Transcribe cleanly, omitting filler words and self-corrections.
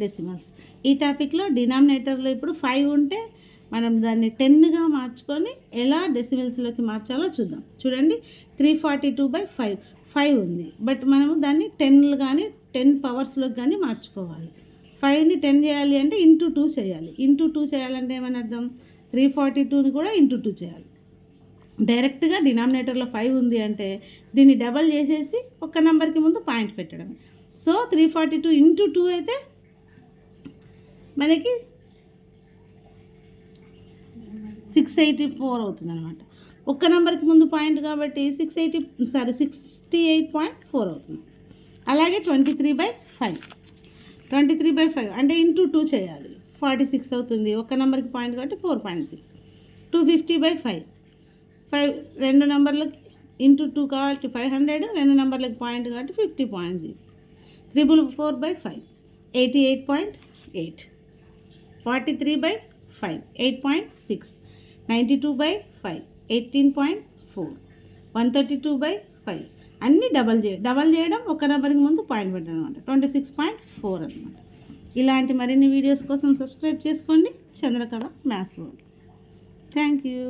Decimals. ఈ టాపిక్లో డినామినేటర్లో ఇప్పుడు 5 ఉంటే మనం దాన్ని 10గా మార్చుకొని ఎలా డెసిమల్స్లోకి మార్చాలో చూద్దాం. చూడండి, 342/5 5 ఉంది, బట్ మనము దాన్ని 10 కానీ 10 పవర్స్లోకి కానీ మార్చుకోవాలి. 5ని 10 చేయాలి అంటే ఇంటూ 2 చేయాలి. ఇంటూ 2 చేయాలంటే ఏమని అర్థం? 342ని కూడా ఇంటూ 2 చేయాలి. డైరెక్ట్గా డినామినేటర్లో 5 ఉంది అంటే దీన్ని డబల్ చేసేసి ఒక నెంబర్కి ముందు పాయింట్ పెట్టడం. సో 342 ఇంటూ 2 అయితే మనకి 684 అవుతుంది అనమాట. ఒక్క నెంబర్కి ముందు పాయింట్ కాబట్టి 68.4 అవుతుంది. అలాగే 23/5 అంటే ఇంటూ 2 చేయాలి, 46 అవుతుంది. ఒక్క నెంబర్కి పాయింట్ కాబట్టి 4.6. 250/5 రెండు నెంబర్లకి ఇంటూ 2 కాబట్టి 500, రెండు నెంబర్లకి పాయింట్ కాబట్టి 50.0. 444/5 88.8. 43/5 8.6. 92/5 18.4. 132/5 అన్నీ డబల్ చేయడం, ఒక నెంబర్కి ముందు పాయింట్ పెట్టడం అనమాట. 26.4 అనమాట. ఇలాంటి మరిన్ని వీడియోస్ కోసం సబ్స్క్రైబ్ చేసుకోండి Chandrakala maths world. Thank you.